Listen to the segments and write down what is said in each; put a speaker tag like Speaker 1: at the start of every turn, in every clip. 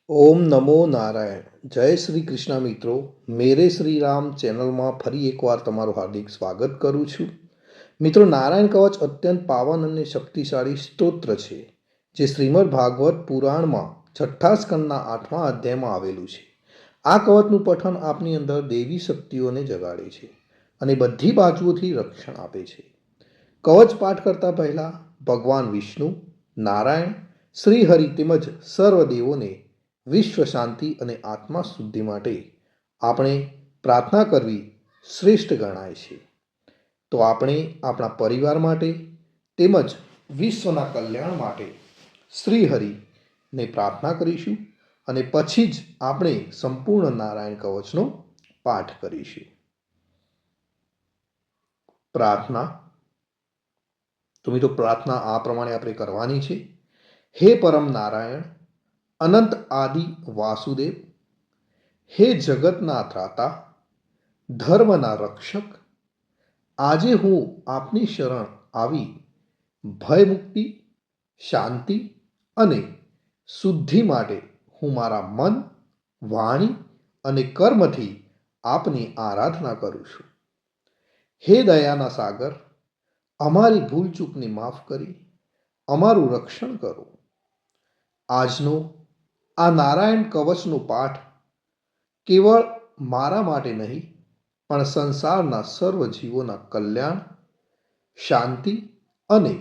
Speaker 1: ઓમ નમો નારાયણ. જય શ્રી કૃષ્ણ મિત્રો. મેરે શ્રી રામ ચેનલમાં ફરી એકવાર તમારું હાર્દિક સ્વાગત કરું છું. મિત્રો, નારાયણ કવચ અત્યંત પાવન અને શક્તિશાળી સ્તોત્ર છે, જે શ્રીમદ ભાગવત પુરાણમાં છઠ્ઠા સ્કંદના 8મા અધ્યાયમાં આવેલું છે. આ કવચનું પઠન આપની અંદર દેવી શક્તિઓને જગાડે છે અને બધી બાજુઓથી રક્ષણ આપે છે. કવચ પાઠ કરતા પહેલા ભગવાન વિષ્ણુ, નારાયણ, શ્રી હરિ તેમજ સર્વદેવોને વિશ્વ શાંતિ અને આત્મા શુદ્ધિ માટે આપણે પ્રાર્થના કરવી શ્રેષ્ઠ ગણાય છે. તો આપણે આપણા પરિવાર માટે તેમજ વિશ્વના કલ્યાણ માટે શ્રી હરિને પ્રાર્થના કરીશું અને પછી જ આપણે સંપૂર્ણ નારાયણ કવચનો પાઠ કરીશું. પ્રાર્થના. તો મિત્રો, પ્રાર્થના આ પ્રમાણે આપણે કરવાની છે. હે પરમ નારાયણ, અનંત આદિ વાસુદેવ, હે જગતના ત્રાતા, ધર્મના રક્ષક, આજે હું આપની શરણ આવી ભય મુક્તિ, શાંતિ અને શુદ્ધિ માટે હું મારા મન, વાણી અને કર્મથી આપની આરાધના કરું છું. હે દયાના સાગર, અમારી ભૂલચૂકને માફ કરી અમારું રક્ષણ કરો. આજનો આ નારાયણ કવચનો પાઠ કેવળ મારા માટે નહીં, પણ સંસારના સર્વ જીવોના કલ્યાણ, શાંતિ અને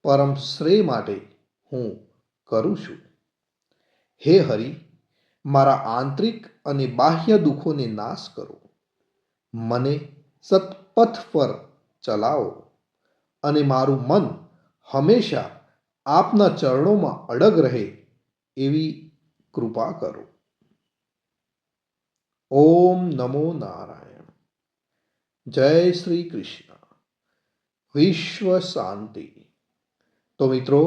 Speaker 1: પરમ શ્રેય માટે હું કરું છું. હે હરિ, મારા આંતરિક અને બાહ્ય દુઃખોને નાશ કરો, મને સત્પથ પર ચલાવો અને મારું મન હંમેશા આપના ચરણોમાં અડગ રહે એવી કૃપા કરો. ઓમ નમો નારાયણ. જય શ્રી કૃષ્ણ. વિશ્વ શાંતિ. તો મિત્રો,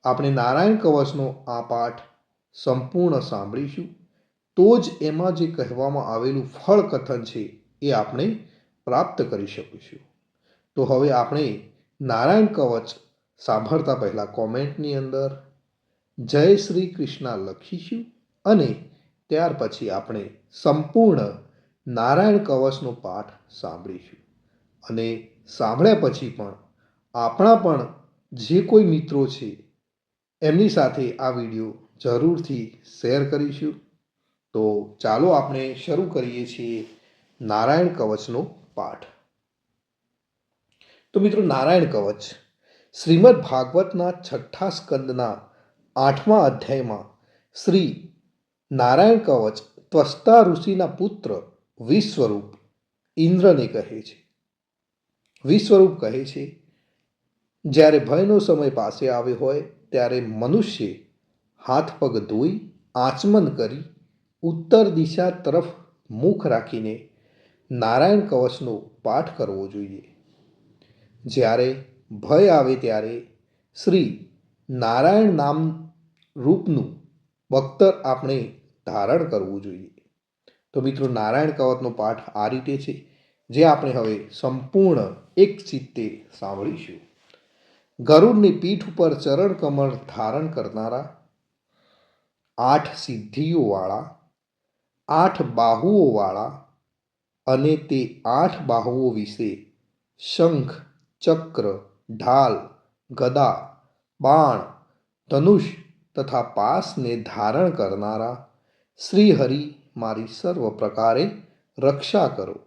Speaker 1: આપણે નારાયણ કવચનો આ પાઠ સંપૂર્ણ સાંભળીશું, તો જ એમાં જે કહેવામાં આવેલું ફળ કથન છે એ આપણે પ્રાપ્ત કરી શકીશું. તો હવે આપણે નારાયણ કવચ સાંભળતા પહેલાં કોમેન્ટની અંદર જય શ્રી કૃષ્ણ લખીશું અને ત્યાર પછી આપણે સંપૂર્ણ નારાયણ કવચનો પાઠ સાંભળીશું. અને સાંભળ્યા પછી પણ આપણા પણ જે કોઈ મિત્રો છે એમની સાથે આ વિડીયો જરૂરથી શેર કરીશું. તો ચાલો આપણે શરૂ કરીએ છીએ નારાયણ કવચનો પાઠ. તો મિત્રો, નારાયણ કવચ શ્રીમદ ભાગવતના છઠ્ઠા સ્કંદના 8મા અધ્યાયમાં શ્રી નારાયણ કવચ ત્વષ્ટા ઋષિના પુત્ર વિશ્વરૂપ ઇન્દ્રને કહે છે. વિશ્વરૂપ કહે છે, જ્યારે ભયનો સમય પાસે આવ્યો હોય ત્યારે મનુષ્ય હાથ પગ ધોઈ આચમન કરી ઉત્તર દિશા તરફ મુખ રાખીને નારાયણ કવચનો પાઠ કરવો જોઈએ. જ્યારે ભય આવે ત્યારે શ્રી નારાયણ નામ રૂપનું બખ્તર આપણે ધારણ કરવું જોઈએ. તો મિત્રો, નારાયણ કવચનો પાઠ આ રીતે છે, જે આપણે હવે સંપૂર્ણ એક ચિત્તે સાંભળીશું. ગરુડની પીઠ ઉપર ચરણ કમળ ધારણ કરનારા, 8 સિદ્ધિઓવાળા, 8 બાહુઓવાળા અને તે 8 બાહુઓ વિશે શંખ, ચક્ર, ઢાલ, ગદા, બાણ, ધનુષ તથા પાસને ધારણ કરનારા શ્રી હરિ મારી સર્વ પ્રકારે રક્ષા કરો.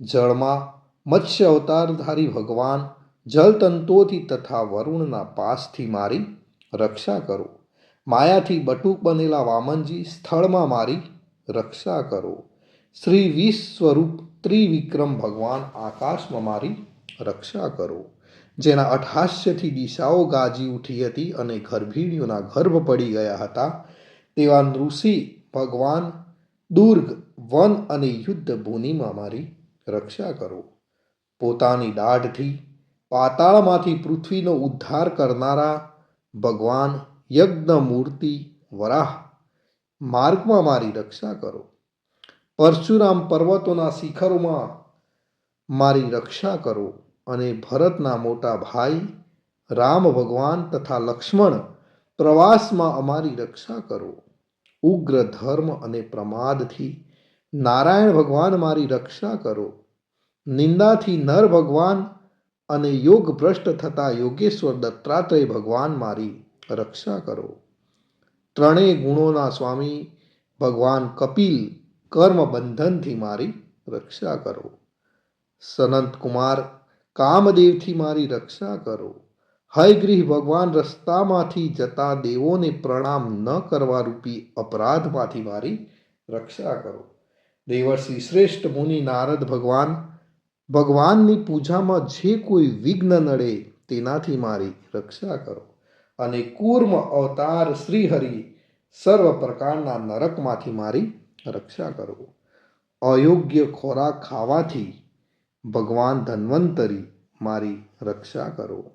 Speaker 1: જળમાં મત્સ્ય અવતારધારી ભગવાન જલતંતુઓથી તથા વરુણના પાસથી મારી રક્ષા કરો. માયાથી બટુક બનેલા વામનજી સ્થળમાં મારી રક્ષા કરો. શ્રી વિશ્વરૂપ ત્રિવિક્રમ ભગવાન આકાશમાં મારી રક્ષા કરો. જેના અટ્ટહાસ્યથી દિશાઓ ગાજી ઉઠી હતી અને ગર્ભિણીઓના ગર્ભ પડી ગયા હતા, તેવા નૃષિ ભગવાન દુર્ગ, વન અને યુદ્ધ ભૂમિમાં મારી રક્ષા કરો. પોતાની દાઢથી પાતાળમાંથી પૃથ્વીનો ઉદ્ધાર કરનારા ભગવાન યજ્ઞમૂર્તિ વરાહ માર્ગમાં મારી રક્ષા કરો. પરશુરામ પર્વતોના શિખરોમાં મારી રક્ષા કરો અને ભરતના મોટા ભાઈ રામ ભગવાન તથા લક્ષ્મણ પ્રવાસમાં અમારી રક્ષા કરો. ઉગ્ર ધર્મ અને પ્રમાદથી. નારાયણ ભગવાન મારી રક્ષા કરો. નિંદાથી નર ભગવાન અને યોગ ભ્રષ્ટ થતા યોગેશ્વર દત્તાત્રેય ભગવાન મારી રક્ષા કરો. ત્રણેય ગુણોના સ્વામી ભગવાન કપિલ કર્મ બંધનથી મારી રક્ષા કરો. સનંત કુમાર કામદેવથી મારી રક્ષા કરો. હયગ્રીહ ભગવાન રસ્તામાંથી જતા દેવોને પ્રણામ ન કરવા રૂપી અપરાધમાંથી મારી રક્ષા કરો. દેવર્ષિ શ્રેષ્ઠ મુનિ નારદ ભગવાન ભગવાનની પૂજામાં જે કોઈ વિઘ્ન નડે તેનાથી મારી રક્ષા કરો. અને કૂર્મ અવતાર શ્રીહરિ સર્વ પ્રકારના નરકમાંથી મારી રક્ષા કરો. અયોગ્ય ખોરાક ખાવાથી ભગવાન ધન્વંતરી મારી રક્ષા કરો.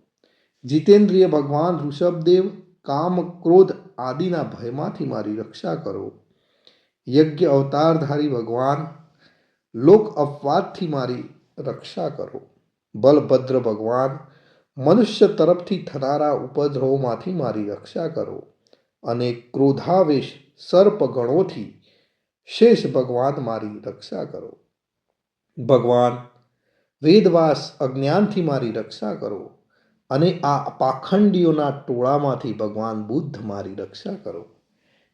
Speaker 1: જીતેન્દ્રિય ભગવાન ઋષભદેવ કામ ક્રોધ આદિના ભયમાંથી મારી રક્ષા કરો. યજ્ઞ અવતારધારી ભગવાન લોક અપવાદથી મારી રક્ષા કરો. બલભદ્ર ભગવાન મનુષ્ય તરફથી થનારા ઉપદ્રવોમાંથી મારી રક્ષા કરો. અને ક્રોધાવેશ સર્પ ગણોથી શેષ ભગવાન મારી રક્ષા કરો. ભગવાન વેદવાસ અજ્ઞાનથી મારી રક્ષા કરો. અને આ પાખંડીઓના ટોળામાંથી ભગવાન બુદ્ધ મારી રક્ષા કરો.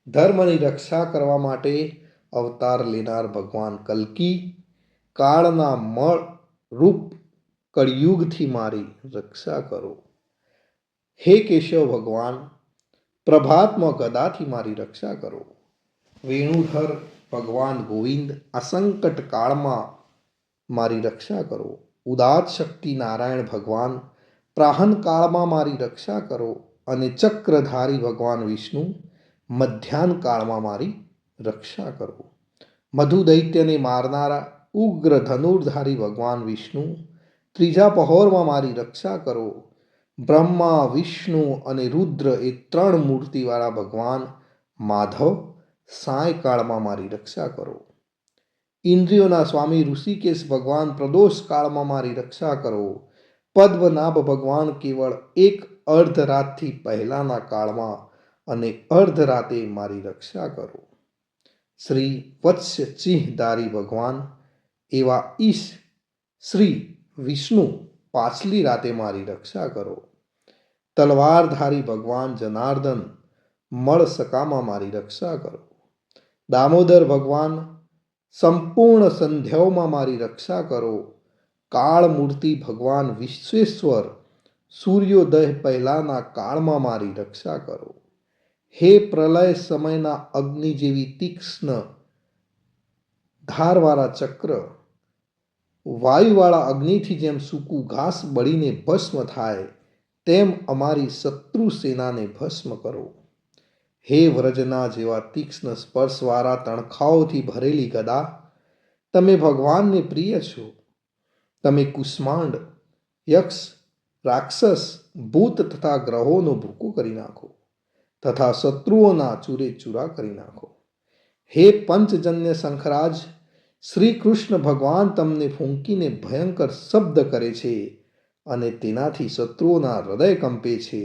Speaker 1: ધર્મની રક્ષા કરવા માટે અવતાર લેનાર ભગવાન કલ્કી કાળના મળ રૂપ કળિયુગથી મારી રક્ષા કરો. હે કેશવ ભગવાન પ્રભાતમાં ગદાથી મારી રક્ષા કરો. વેણુધર ભગવાન ગોવિંદ આ સંકટ કાળમાં મારી રક્ષા કરો. ઉદાત શક્તિ નારાયણ ભગવાન પ્રાહન કાળમાં મારી રક્ષા કરો. અને ચક્રધારી ભગવાન વિષ્ણુ મધ્યાહન કાળમાં મારી રક્ષા કરો. મધુ દૈત્યને મારનારા ઉગ્ર ધનુર્ધારી ભગવાન વિષ્ણુ ત્રીજા પહોરમાં મારી રક્ષા કરો. બ્રહ્મા વિષ્ણુ અને રુદ્ર એ ત્રણ મૂર્તિવાળા ભગવાન માધવ સાયકાળમાં મારી રક્ષા કરો. ઇન્દ્રિયોના સ્વામી ઋષિકેશ ભગવાન પ્રદોષ કાળમાં મારી રક્ષા કરો. પદ્મનાભ ભગવાન કેવળ એક અર્ધરાતથી પહેલાના કાળમાં અને અર્ધરાતે મારી રક્ષા કરો. શ્રી વત્સ ચિહ્નધારી ભગવાન એવા ઈશ શ્રી વિષ્ણુ પાછલી રાતે મારી રક્ષા કરો. તલવારધારી ભગવાન જનાર્દન મળસકામાં મારી રક્ષા કરો. દામોદર ભગવાન સંપૂર્ણ સંધ્યાઓમાં મારી રક્ષા કરો. કાળ મૂર્તિ ભગવાન વિશ્વેશ્વર સૂર્યોદય પહેલાના કાળમાં મારી રક્ષા કરો. હે પ્રલય સમયના અગ્નિ જેવી તીક્ષ્ણ ધારવાળા ચક્ર વાયુવાળા અગ્નિથી જેમ સૂકું ઘાસ બળીને ભસ્મ થાય તેમ અમારી શત્રુ સેનાને ભસ્મ કરો. હે વ્રજના જેવા તીક્ષ્ણ સ્પર્શવાળા તણખાઓથી ભરેલી ગદા તમે ભગવાનને પ્રિય છો. તમે કુષ્માંડ યક્ષ રાક્ષસ ભૂત તથા ગ્રહોનો ભૂકો કરી નાખો તથા શત્રુઓના ચૂરે ચૂરા કરી નાખો. હે પંચજન્ય શંખરાજ શ્રી કૃષ્ણ ભગવાન તમને ફૂંકીને ભયંકર શબ્દ કરે છે અને તેનાથી શત્રુઓના હૃદય કંપે છે.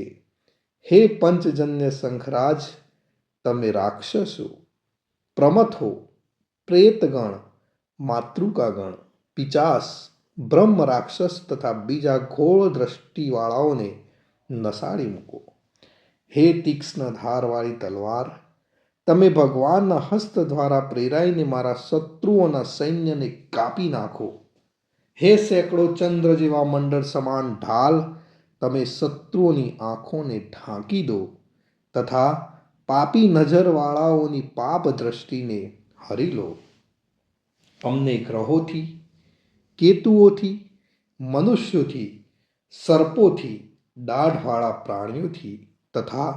Speaker 1: હે પંચજન્ય શંખરાજ તમે રાક્ષસો પ્રમથો પ્રેતગણ માતૃકાગણ પિચાસ બ્રહ્મ રાક્ષસ તથા બીજા ઘોર દ્રષ્ટિવાળાઓને નસાડી મૂકો. હે તીક્ષ્ણ ધારવાળી તલવાર તમે ભગવાનના હસ્ત દ્વારા પ્રેરાઈને મારા શત્રુઓના સૈન્યને કાપી નાખો. હે સેંકડો ચંદ્ર જેવા મંડળ સમાન ઢાલ તમે શત્રુઓની આંખોને ઢાંકી દો તથા પાપી નજરવાળાઓની પાપ દ્રષ્ટિને હરી લો. અમને ગ્રહોથી કેતુઓથી મનુષ્યોથી સર્પોથી દાઢવાળા પ્રાણીઓથી તથા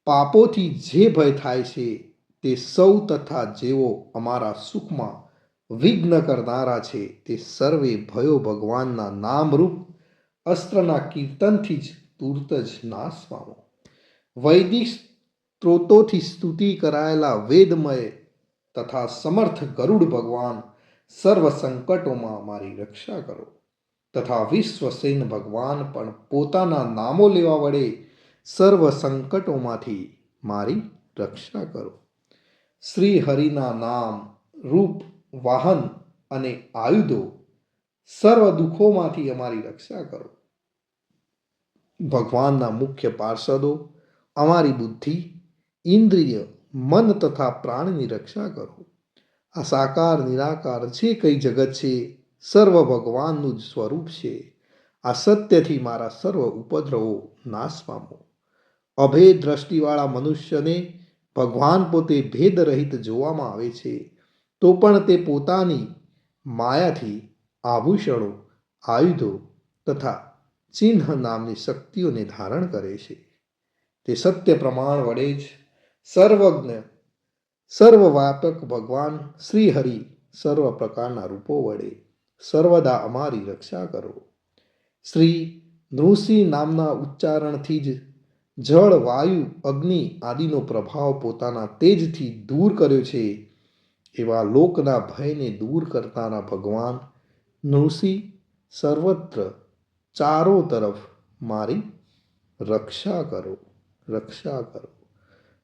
Speaker 1: પાપોથી જે ભય થાય છે તે સૌ તથા જેઓ અમારા સુખમાં વિઘ્ન કરનારા છે તે સર્વે ભયો ભગવાનના નામરૂપ અસ્ત્રના કીર્તનથી જ તુરત જ નાશ પામો. વૈદિક સ્ત્રોતોથી સ્તુતિ કરાયેલા વેદમય તથા સમર્થ ગરુડ ભગવાન સર્વ સંકટોમાં મારી રક્ષા કરો તથા વિશ્વસેન ભગવાન પણ પોતાના નામો લેવા વડે સર્વ સંકટોમાંથી મારી રક્ષા કરો. શ્રી હરિના નામ, રૂપ, વાહન અને આયુધો સર્વ દુઃખોમાંથી અમારી રક્ષા કરો. ભગવાનના મુખ્ય પાર્ષદો અમારી બુદ્ધિ, ઇન્દ્રિય, મન તથા પ્રાણની રક્ષા કરો. આ સાકાર નિરાકાર જે કંઈ જગત છે સર્વ ભગવાનનું જ સ્વરૂપ છે. આ સત્યથી મારા સર્વ ઉપદ્રવો નાશ પામો. અભેદ દ્રષ્ટિવાળા મનુષ્યને ભગવાન પોતે ભેદરહિત જોવામાં આવે છે, તો પણ તે પોતાની માયાથી આભૂષણો, આયુધો તથા ચિહ્ન નામની શક્તિઓને ધારણ કરે છે. તે સત્ય પ્રમાણ વડે જ સર્વજ્ઞ, સર્વવ્યાપક ભગવાન શ્રી હરિ સર્વ પ્રકારના રૂપો વડે સર્વદા અમારી રક્ષા કરો. શ્રી નૃસિંહ નામના ઉચ્ચારણથી જ જળ, વાયુ, અગ્નિ આદિનો પ્રભાવ પોતાના તેજથી દૂર કર્યો છે. એવા લોકના ભયને દૂર કરનારા ભગવાન નૃસિંહ સર્વત્ર ચારો તરફ મારી રક્ષા કરો, રક્ષા કરો.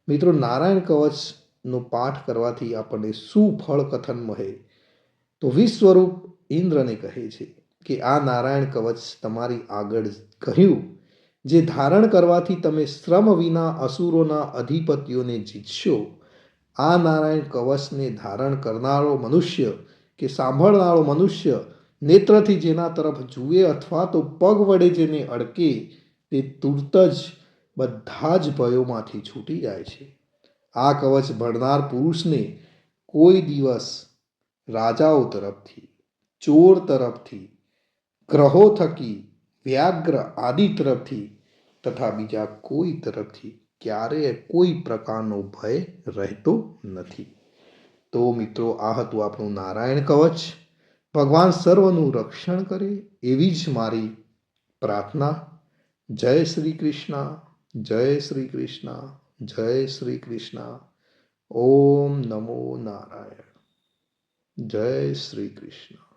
Speaker 1: મિત્રો, નારાયણ કવચનો પાઠ કરવાથી આપણને શું ફળ કથન મળે? તો વિશ્વરૂપ ઇન્દ્રને કહે છે કે આ નારાયણ કવચ તમારી આગળ કહ્યું જે ધારણ કરવાથી તમે શ્રમ વિના અસુરોના અધિપતિઓને જીતશો. આ નારાયણ કવચને ધારણ કરનારો મનુષ્ય કે સાંભળનારો મનુષ્ય નેત્રથી જેના તરફ જુએ અથવા તો પગ વડે જેને અડકે તે તુરત જ બધા જ ભયોમાંથી છૂટી જાય છે. આ કવચ ભણનાર પુરુષને કોઈ દિવસ રાજાઓ તરફથી, ચોર તરફથી, ગ્રહો થકી, વ્યાઘ્ર આદિ તરફથી તથા બીજા કોઈ તરફથી ક્યારેય કોઈ પ્રકારનો ભય રહેતો નથી. તો મિત્રો, આ હતું આપણું નારાયણ કવચ. ભગવાન સર્વનું રક્ષણ કરે એવી જ મારી પ્રાર્થના. જય શ્રી કૃષ્ણ, જય શ્રી કૃષ્ણ, જય શ્રી કૃષ્ણ. ઓમ નમો નારાયણ. જય શ્રી કૃષ્ણ.